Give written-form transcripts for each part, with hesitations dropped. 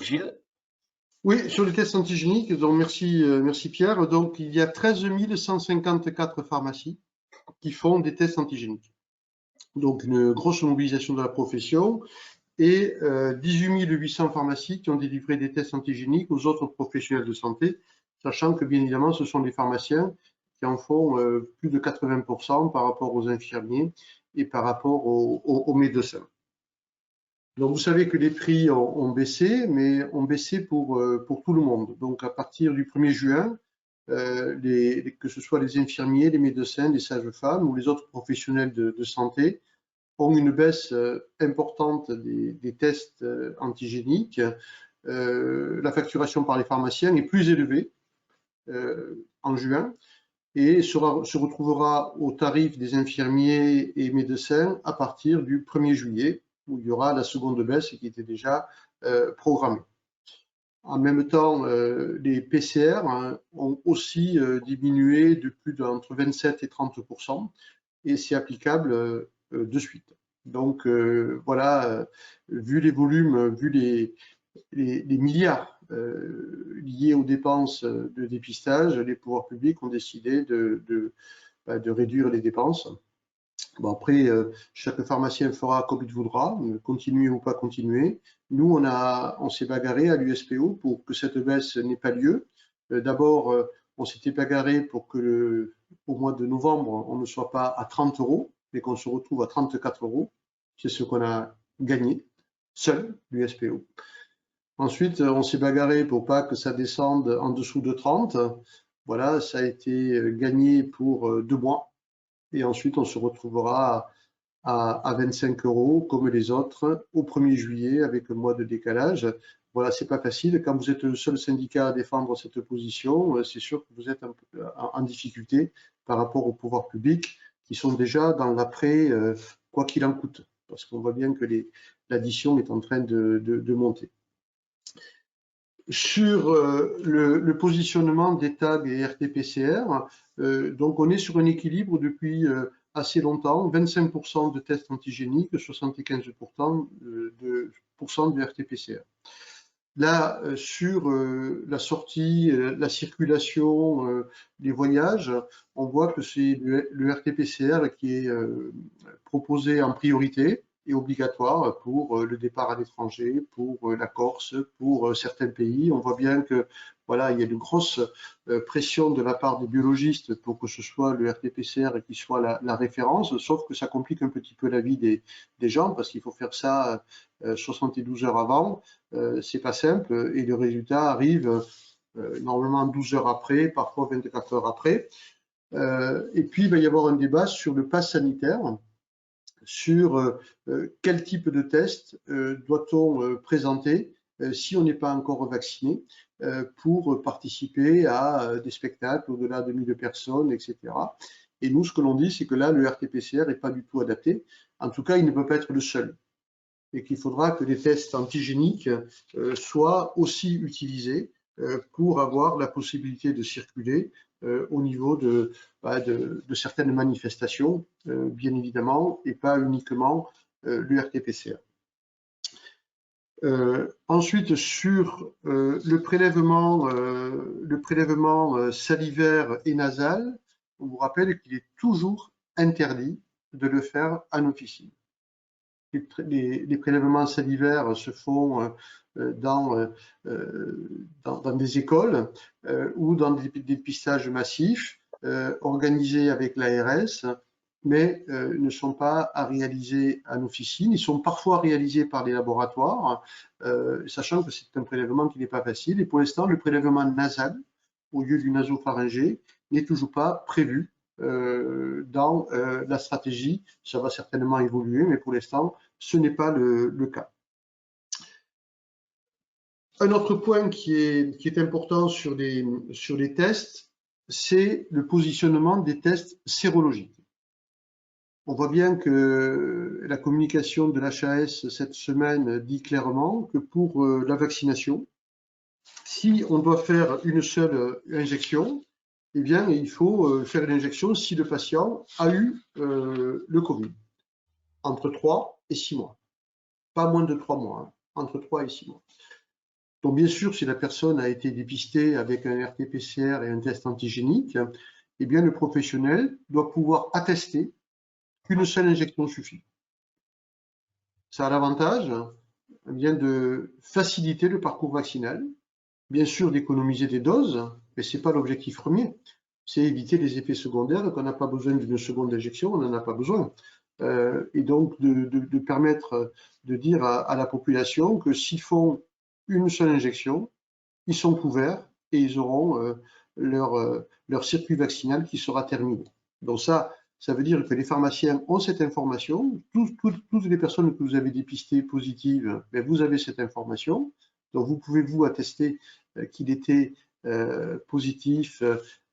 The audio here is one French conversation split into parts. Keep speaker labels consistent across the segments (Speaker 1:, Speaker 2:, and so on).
Speaker 1: Gilles?
Speaker 2: Oui, sur les tests antigéniques, donc merci Pierre. Donc, il y a 13 154 pharmacies qui font des tests antigéniques. Donc, une grosse mobilisation de la profession et 18 800 pharmacies qui ont délivré des tests antigéniques aux autres professionnels de santé, sachant que bien évidemment, ce sont les pharmaciens qui en font plus de 80% par rapport aux infirmiers et par rapport aux médecins. Donc, vous savez que les prix ont baissé, mais ont baissé pour tout le monde. Donc, à partir du 1er juin, que ce soit les infirmiers, les médecins, les sages-femmes ou les autres professionnels de santé, ont une baisse importante des tests antigéniques. La facturation par les pharmaciens est plus élevée en juin et se retrouvera au tarif des infirmiers et médecins à partir du 1er juillet, où il y aura la seconde baisse qui était déjà programmée. En même temps, les PCR ont aussi diminué de plus d'entre 27 et 30%, et c'est applicable de suite. Donc voilà, vu les volumes, vu les milliards liés aux dépenses de dépistage, les pouvoirs publics ont décidé de réduire les dépenses. Bon, après, chaque pharmacien fera comme il voudra, continuer ou pas continuer. Nous, on s'est bagarré à l'USPO pour que cette baisse n'ait pas lieu. D'abord, on s'était bagarré pour que au mois de novembre, on ne soit pas à 30 euros, mais qu'on se retrouve à 34 euros. C'est ce qu'on a gagné, seul, l'USPO. Ensuite, on s'est bagarré pour pas que ça descende en dessous de 30. Voilà, ça a été gagné pour 2 mois. Et ensuite, on se retrouvera à 25 euros comme les autres au 1er juillet avec un mois de décalage. Voilà, c'est pas facile. Quand vous êtes le seul syndicat à défendre cette position, c'est sûr que vous êtes en difficulté par rapport au pouvoir public qui sont déjà dans l'après, quoi qu'il en coûte. Parce qu'on voit bien que l'addition est en train de monter. Sur le positionnement des tags et RT-PCR, donc on est sur un équilibre depuis assez longtemps, 25% de tests antigéniques, 75% de RT-PCR. Là, sur la sortie, la circulation, les voyages, on voit que c'est le RT-PCR qui est proposé en priorité et obligatoire pour le départ à l'étranger, pour la Corse, pour certains pays. On voit bien que voilà, il y a une grosse pression de la part des biologistes pour que ce soit le RT-PCR qui soit la référence, sauf que ça complique un petit peu la vie des gens parce qu'il faut faire ça 72 heures avant. C'est pas simple et le résultat arrive normalement 12 heures après, parfois 24 heures après. Et puis il va y avoir un débat sur le pass sanitaire, sur quel type de test doit-on présenter si on n'est pas encore vacciné pour participer à des spectacles au-delà de 1000 personnes, etc. Et nous, ce que l'on dit, c'est que là, le RT-PCR n'est pas du tout adapté. En tout cas, il ne peut pas être le seul. Et qu'il faudra que les tests antigéniques soient aussi utilisés pour avoir la possibilité de circuler au niveau de certaines manifestations, bien évidemment, et pas uniquement l'URT-PCR. Ensuite, sur le prélèvement salivaire et nasal, on vous rappelle qu'il est toujours interdit de le faire en officine. Les prélèvements salivaires se font dans des écoles ou dans des dépistages massifs organisés avec l'ARS, mais ne sont pas à réaliser en officine. Ils sont parfois réalisés par les laboratoires, sachant que c'est un prélèvement qui n'est pas facile. Et pour l'instant, le prélèvement nasal, au lieu du nasopharyngé, n'est toujours pas prévu dans la stratégie. Ça va certainement évoluer, mais pour l'instant, ce n'est pas le cas. Un autre point qui est important sur les tests, c'est le positionnement des tests sérologiques. On voit bien que la communication de l'HAS cette semaine dit clairement que pour la vaccination, si on doit faire une seule injection, eh bien, il faut faire l'injection si le patient a eu le Covid, entre 3 et 6 mois. Pas moins de 3 mois, hein, entre 3 et 6 mois. Donc, bien sûr, si la personne a été dépistée avec un RT-PCR et un test antigénique, eh bien, le professionnel doit pouvoir attester qu'une seule injection suffit. Ça a l'avantage eh bien, de faciliter le parcours vaccinal, bien sûr d'économiser des doses, mais ce n'est pas l'objectif premier. C'est éviter les effets secondaires, qu'on n'a pas besoin d'une seconde injection, on n'en a pas besoin. Et donc de permettre de dire à la population que s'ils font une seule injection, ils sont couverts et ils auront leur circuit vaccinal qui sera terminé. Donc ça veut dire que les pharmaciens ont cette information. Toutes les personnes que vous avez dépistées positives, ben vous avez cette information. Donc vous pouvez vous attester qu'il était positif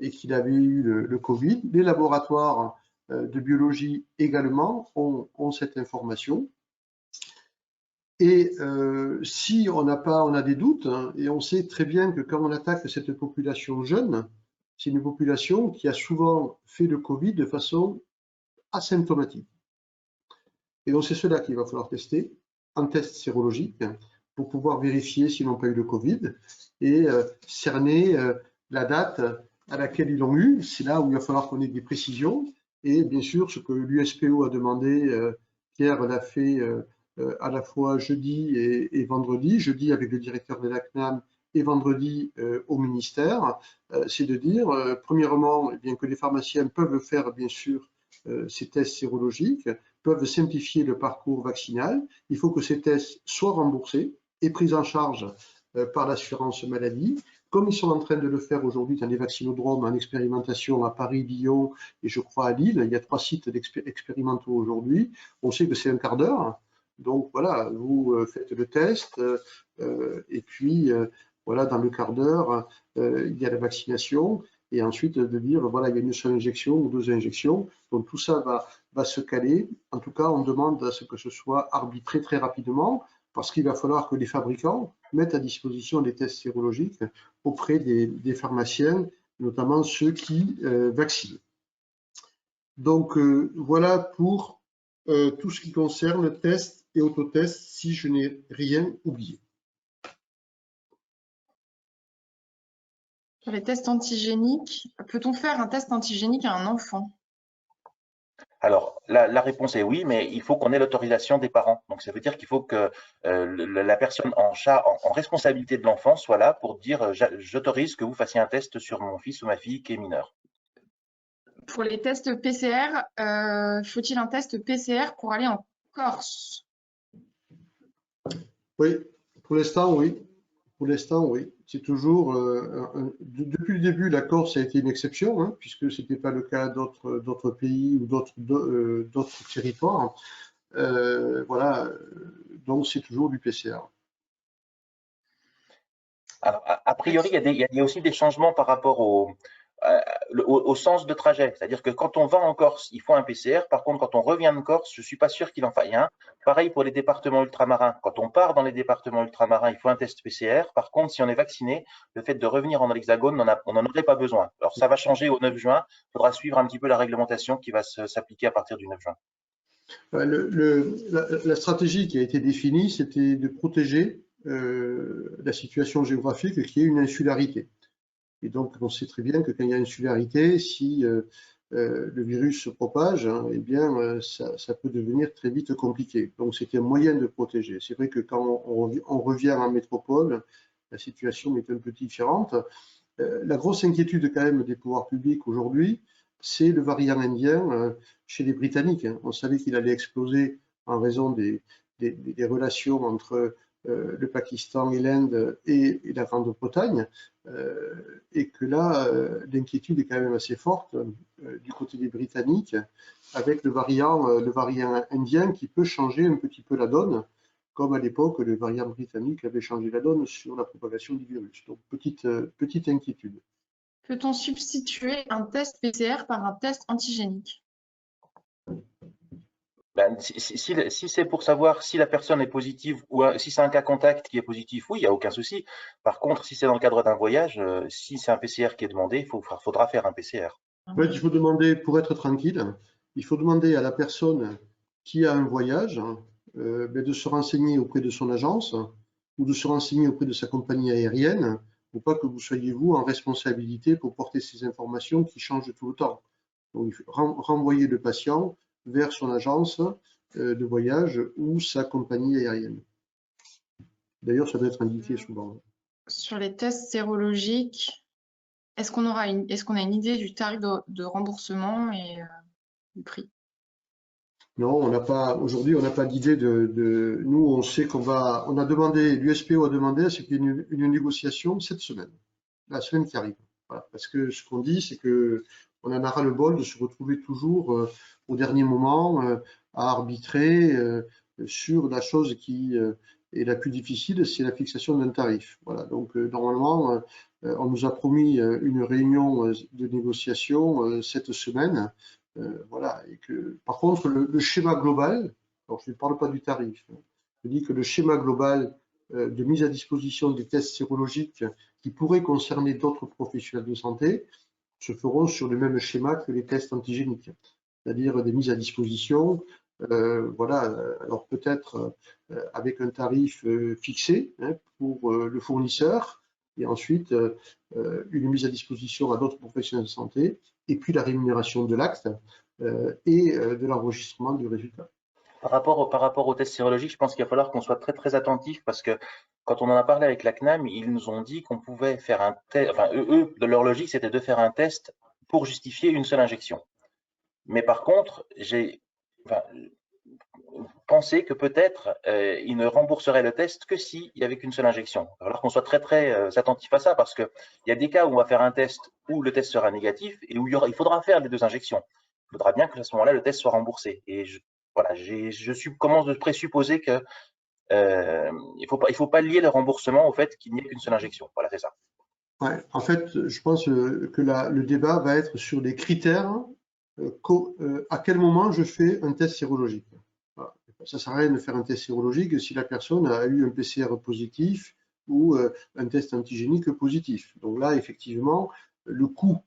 Speaker 2: et qu'il avait eu le Covid. Les laboratoires de biologie également ont cette information. Et si on a des doutes, hein, et on sait très bien que quand on attaque cette population jeune, c'est une population qui a souvent fait le Covid de façon asymptomatique. Et donc c'est cela qu'il va falloir tester en test sérologique pour pouvoir vérifier s'ils n'ont pas eu le Covid et cerner la date à laquelle ils l'ont eu. C'est là où il va falloir qu'on ait des précisions. Et bien sûr, ce que l'USPO a demandé, Pierre l'a fait à la fois jeudi et vendredi, jeudi avec le directeur de la CNAM et vendredi au ministère, c'est de dire, premièrement, eh bien, que les pharmaciens peuvent faire, bien sûr, ces tests sérologiques, peuvent simplifier le parcours vaccinal. Il faut que ces tests soient remboursés et pris en charge par l'assurance maladie, comme ils sont en train de le faire aujourd'hui dans les vaccinodromes en expérimentation à Paris, Lyon et je crois à Lille. Il y a 3 sites expérimentaux aujourd'hui. On sait que c'est un quart d'heure. Donc voilà, vous faites le test et puis voilà, dans le quart d'heure, il y a la vaccination et ensuite de dire voilà, il y a une seule injection ou 2 injections. Donc tout ça va se caler. En tout cas, on demande à ce que ce soit arbitré très rapidement parce qu'il va falloir que les fabricants mettent à disposition des tests sérologiques auprès des pharmaciens, notamment ceux qui vaccinent. Donc voilà pour tout ce qui concerne tests et autotests, si je n'ai rien oublié.
Speaker 1: Sur les tests antigéniques, peut-on faire un test antigénique à un enfant?
Speaker 3: Alors, la réponse est oui, mais il faut qu'on ait l'autorisation des parents. Donc, ça veut dire qu'il faut que la personne en responsabilité de l'enfant soit là pour dire j'autorise que vous fassiez un test sur mon fils ou ma fille qui est mineur.
Speaker 1: Pour les tests PCR, faut-il un test PCR pour aller en Corse?
Speaker 2: Oui, pour l'instant, oui. Pour l'instant, oui. C'est toujours, depuis le début, la Corse a été une exception, hein, puisque ce n'était pas le cas d'autres pays ou d'autres territoires. Voilà, donc c'est toujours du PCR.
Speaker 3: Alors, a priori, il y a aussi des changements par rapport au sens de trajet. C'est-à-dire que quand on va en Corse, il faut un PCR. Par contre, quand on revient de Corse, je ne suis pas sûr qu'il en faille un. Pareil pour les départements ultramarins. Quand on part dans les départements ultramarins, il faut un test PCR. Par contre, si on est vacciné, le fait de revenir en hexagone, on n'en aurait pas besoin. Alors, ça va changer au 9 juin. Il faudra suivre un petit peu la réglementation qui va s'appliquer à partir du 9 juin.
Speaker 2: La stratégie qui a été définie, c'était de protéger la situation géographique qui est une insularité. Et donc, on sait très bien que quand il y a une insularité, si le virus se propage, hein, eh bien, ça peut devenir très vite compliqué. Donc, c'était un moyen de protéger. C'est vrai que quand on revient en métropole, la situation est un peu différente. La grosse inquiétude quand même des pouvoirs publics aujourd'hui, c'est le variant indien chez les Britanniques. On savait qu'il allait exploser en raison des relations entre le Pakistan et l'Inde et la Grande-Bretagne, et que là, l'inquiétude est quand même assez forte du côté des Britanniques, avec le variant indien qui peut changer un petit peu la donne, comme à l'époque le variant britannique avait changé la donne sur la propagation du virus. Donc petite inquiétude.
Speaker 1: Peut-on substituer un test PCR par un test antigénique?
Speaker 3: Ben, si c'est pour savoir si la personne est positive ou si c'est un cas contact qui est positif, oui, il n'y a aucun souci. Par contre, si c'est dans le cadre d'un voyage, si c'est un PCR qui est demandé, il faudra faire un PCR.
Speaker 2: En fait, il faut demander, pour être tranquille, il faut demander à la personne qui a un voyage de se renseigner auprès de son agence ou de se renseigner auprès de sa compagnie aérienne, pour pas que vous soyez vous en responsabilité pour porter ces informations qui changent tout le temps. Donc, il faut renvoyer le patient vers son agence de voyage ou sa compagnie aérienne. D'ailleurs, ça doit être indiqué souvent.
Speaker 1: Sur les tests sérologiques, est-ce qu'on a une idée du tarif de remboursement et du prix?
Speaker 2: Non, on n'a pas, aujourd'hui, on n'a pas d'idée nous, on sait on a demandé, l'USPO a demandé à ce qu'il y ait une négociation cette semaine, la semaine qui arrive. Voilà, parce que ce qu'on dit, c'est que on en a ras le bol de se retrouver toujours au dernier moment à arbitrer sur la chose qui est la plus difficile, c'est la fixation d'un tarif. Voilà, donc normalement, on nous a promis une réunion de négociation cette semaine. Voilà, et que par contre, le schéma global, alors je ne parle pas du tarif, je dis que le schéma global de mise à disposition des tests sérologiques qui pourraient concerner d'autres professionnels de santé se feront sur le même schéma que les tests antigéniques, c'est-à-dire des mises à disposition, voilà, alors peut-être avec un tarif fixé hein, pour le fournisseur, et ensuite une mise à disposition à d'autres professionnels de santé, et puis la rémunération de l'acte et de l'enregistrement du résultat.
Speaker 3: Par rapport aux tests sérologiques, je pense qu'il va falloir qu'on soit très très attentif parce que quand on en a parlé avec la CNAM, ils nous ont dit qu'on pouvait faire un test, enfin eux, de leur logique, c'était de faire un test pour justifier une seule injection. Mais par contre, j'ai pensé que peut-être ils ne rembourseraient le test que s'il n'y avait qu'une seule injection. Alors qu'on soit très très attentif à ça parce qu'il y a des cas où on va faire un test où le test sera négatif et où il faudra faire les deux injections. Il faudra bien que à ce moment-là, le test soit remboursé. Et voilà, commence de présupposer que il faut pas lier le remboursement au fait qu'il n'y ait qu'une seule injection. Voilà, c'est ça.
Speaker 2: Ouais, en fait, je pense que le débat va être sur les critères, à quel moment je fais un test sérologique. Voilà. Ça ne sert à rien de faire un test sérologique si la personne a eu un PCR positif ou un test antigénique positif. Donc là, effectivement, le coût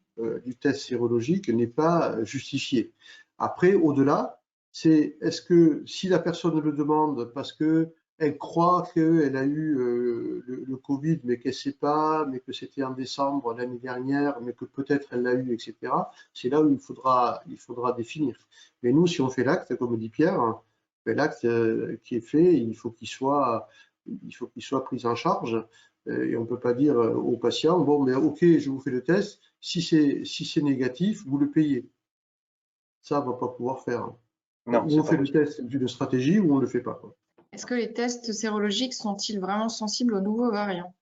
Speaker 2: du test sérologique n'est pas justifié. Après, au-delà, c'est est-ce que si la personne le demande parce que elle croit qu'elle a eu le Covid, mais qu'elle ne sait pas, mais que c'était en décembre l'année dernière, mais que peut-être elle l'a eu, etc. C'est là où il faudra définir. Mais nous, si on fait l'acte, comme dit Pierre, ben, l'acte qui est fait, il faut qu'il soit pris en charge. Et on ne peut pas dire au patient, bon, mais ok, je vous fais le test, si c'est négatif, vous le payez. Ça, on ne va pas pouvoir faire.
Speaker 3: Non,
Speaker 2: Ou on fait le test d'une stratégie ou on ne le fait pas.
Speaker 1: Est-ce que les tests sérologiques sont-ils vraiment sensibles aux nouveaux variants?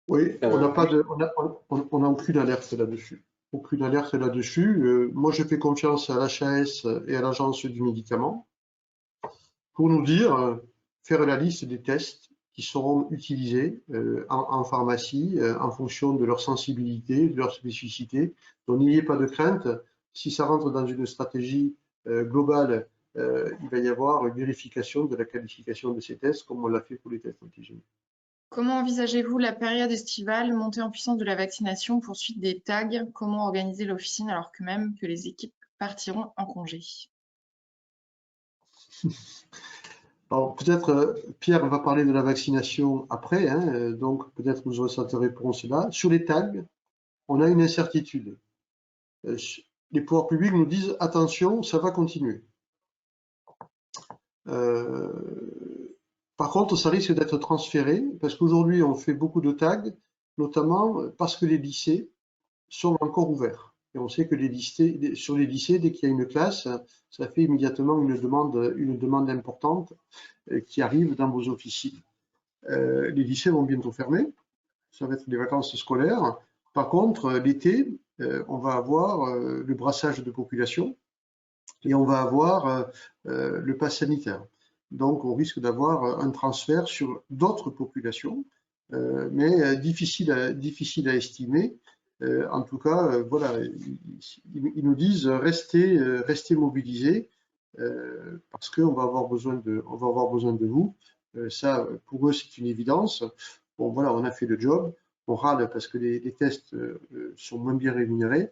Speaker 2: Oui, on n'a aucune alerte là-dessus. Aucune alerte là-dessus. Moi, je fais confiance à l'HAS et à l'Agence du médicament pour nous dire, faire la liste des tests qui seront utilisés en pharmacie en fonction de leur sensibilité, de leur spécificité. Donc, n'ayez pas de crainte. Si ça rentre dans une stratégie globale, il va y avoir une vérification de la qualification de ces tests, comme on l'a fait pour les tests antigéniques.
Speaker 1: Comment envisagez-vous la période estivale, montée en puissance de la vaccination, poursuite des tags? Comment organiser l'officine alors que même que les équipes partiront en congé?
Speaker 2: Alors peut-être Pierre va parler de la vaccination après, hein, donc peut-être vous aurez cette réponse-là. Sur les tags, on a une incertitude. Les pouvoirs publics nous disent attention, ça va continuer. Par contre, ça risque d'être transféré parce qu'aujourd'hui on fait beaucoup de tags, notamment parce que les lycées sont encore ouverts. Et on sait que sur les lycées, dès qu'il y a une classe, ça fait immédiatement une demande importante qui arrive dans vos officines. Les lycées vont bientôt fermer, ça va être les vacances scolaires. Par contre, l'été, on va avoir le brassage de population et on va avoir le pass sanitaire. Donc, on risque d'avoir un transfert sur d'autres populations, mais difficile à estimer. En tout cas, voilà, ils nous disent restez mobilisés parce qu'on va avoir besoin de vous. Ça, pour eux, c'est une évidence. Bon, voilà, on a fait le job. On râle parce que les tests sont moins bien rémunérés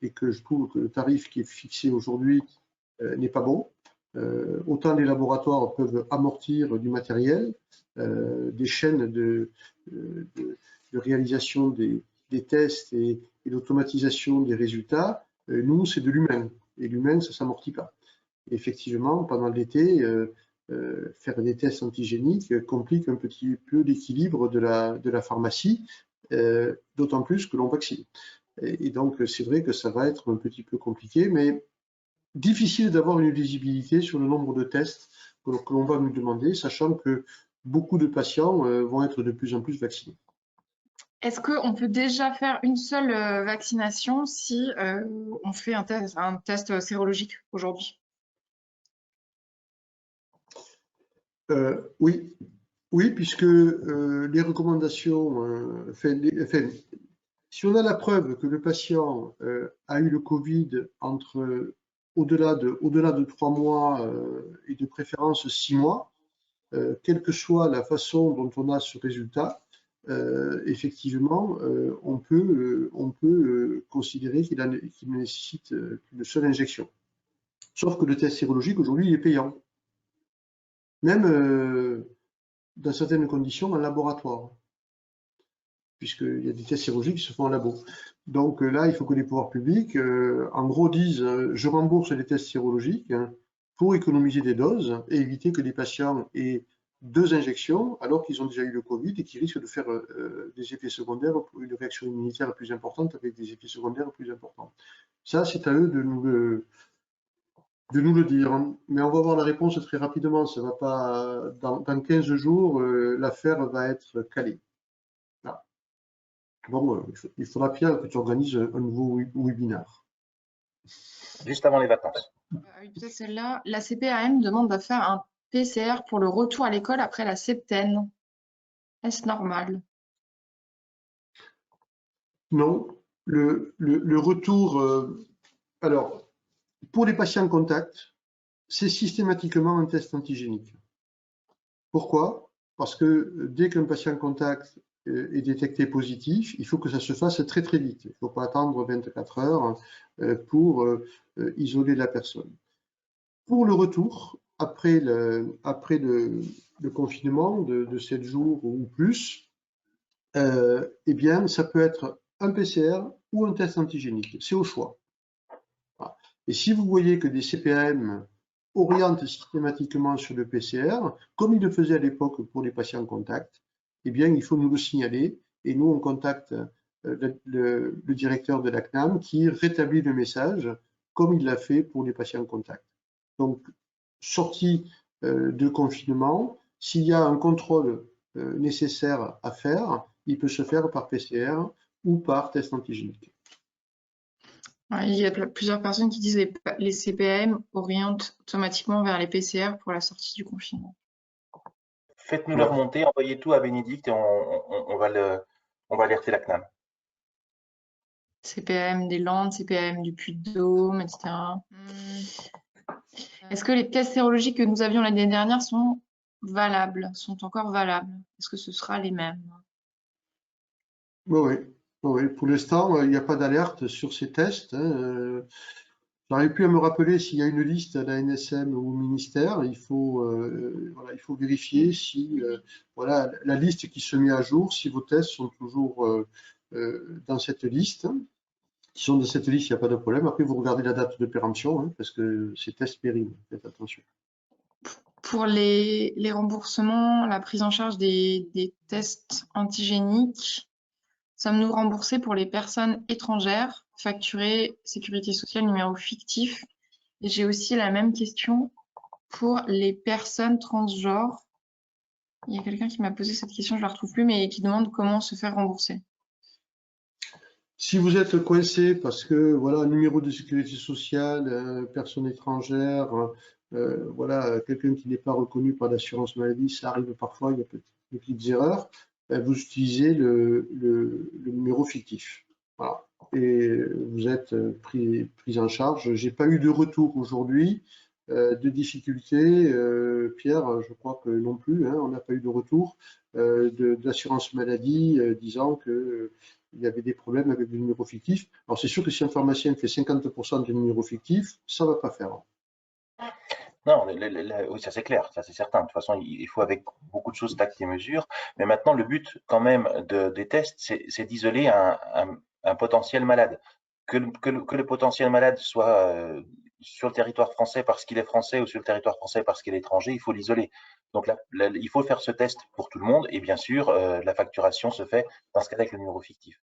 Speaker 2: et que je trouve que le tarif qui est fixé aujourd'hui n'est pas bon. autant les laboratoires peuvent amortir du matériel, des chaînes de réalisation des tests et l'automatisation des résultats. Nous, c'est de l'humain. Et l'humain, ça ne s'amortit pas. Et effectivement, pendant l'été, faire des tests antigéniques complique un petit peu l'équilibre de la pharmacie, d'autant plus que l'on vaccine. Et donc, c'est vrai que ça va être un petit peu compliqué, mais difficile d'avoir une visibilité sur le nombre de tests que l'on va nous demander, sachant que beaucoup de patients vont être de plus en plus vaccinés.
Speaker 1: Est-ce qu'on peut déjà faire une seule vaccination si on fait un test sérologique aujourd'hui?
Speaker 2: Oui, puisque les recommandations, si on a la preuve que le patient a eu le Covid au-delà de 3 mois et de préférence 6 mois, quelle que soit la façon dont on a ce résultat, effectivement, on peut considérer qu'il ne nécessite qu'une seule injection. Sauf que le test sérologique, aujourd'hui, il est payant. Même dans certaines conditions, en laboratoire, puisqu'il y a des tests sérologiques qui se font en labo. Donc là, il faut que les pouvoirs publics, en gros, disent je rembourse les tests sérologiques pour économiser des doses et éviter que les patients aient 2 injections alors qu'ils ont déjà eu le Covid et qui risquent de faire des effets secondaires, une réaction immunitaire plus importante avec des effets secondaires plus importants. Ça, c'est à eux de nous le dire. Mais on va avoir la réponse très rapidement. Ça va pas, dans 15 jours, l'affaire va être calée. Voilà. Bon, il faudra, Pierre, que tu organises un nouveau webinaire.
Speaker 3: Juste avant les vacances.
Speaker 1: Oui, peut-être celle-là. La CPAM demande de faire un PCR pour le retour à l'école après la septaine. Est-ce normal?
Speaker 2: Non. Le retour. Alors, pour les patients contact, c'est systématiquement un test antigénique. Pourquoi? Parce que dès qu'un patient contact est détecté positif, il faut que ça se fasse très très vite. Il ne faut pas attendre 24 heures pour isoler la personne. Pour le retour, après le confinement de 7 jours ou plus, eh bien, ça peut être un PCR ou un test antigénique. C'est au choix. Voilà. Et si vous voyez que des CPAM orientent systématiquement sur le PCR, comme ils le faisaient à l'époque pour les patients contact, eh bien, il faut nous le signaler et nous, on contacte le directeur de la CNAM qui rétablit le message comme il l'a fait pour les patients contact. Donc, sortie de confinement, s'il y a un contrôle nécessaire à faire, il peut se faire par PCR ou par test antigénique.
Speaker 1: Il y a plusieurs personnes qui disent que les CPAM orientent automatiquement vers les PCR pour la sortie du confinement.
Speaker 3: Faites-nous le remonter, envoyez tout à Bénédicte et on va alerter la CNAM.
Speaker 1: CPAM des Landes, CPAM du Puy-de-Dôme, etc. Est-ce que les tests sérologiques que nous avions l'année dernière sont encore valables? Est-ce que ce sera les mêmes?
Speaker 2: Oui. Pour l'instant, il n'y a pas d'alerte sur ces tests. J'aurais pu me rappeler s'il y a une liste à la NSM ou au ministère. Il faut vérifier si la liste qui se met à jour, si vos tests sont toujours dans cette liste. S'ils sont dans cette liste, il n'y a pas de problème. Après, vous regardez la date de péremption, parce que ces tests périment. Faites attention.
Speaker 1: Pour les remboursements, la prise en charge des tests antigéniques, sommes-nous remboursés pour les personnes étrangères, facturées sécurité sociale numéro fictif? Et j'ai aussi la même question pour les personnes transgenres. Il y a quelqu'un qui m'a posé cette question, je ne la retrouve plus, mais qui demande comment se faire rembourser.
Speaker 2: Si vous êtes coincé parce que voilà, numéro de sécurité sociale, personne étrangère, quelqu'un qui n'est pas reconnu par l'assurance maladie, ça arrive parfois, il y a des petites erreurs, vous utilisez le numéro fictif. Voilà. Et vous êtes pris en charge. J'ai pas eu de retour aujourd'hui de difficultés. Pierre, je crois que non plus, on n'a pas eu de retour de l'assurance maladie disant que il y avait des problèmes avec le numéro fictif. Alors c'est sûr que si un pharmacien fait 50% de numéro fictif, ça ne va pas faire.
Speaker 3: Non, oui, ça c'est clair, ça c'est certain. De toute façon, il faut avec beaucoup de choses tact et mesure. Mais maintenant, le but quand même des tests, c'est d'isoler un potentiel malade. Que le potentiel malade soit sur le territoire français parce qu'il est français ou sur le territoire français parce qu'il est étranger, il faut l'isoler. Donc il faut faire ce test pour tout le monde et bien sûr, la facturation se fait dans ce cas-là avec le numéro fictif.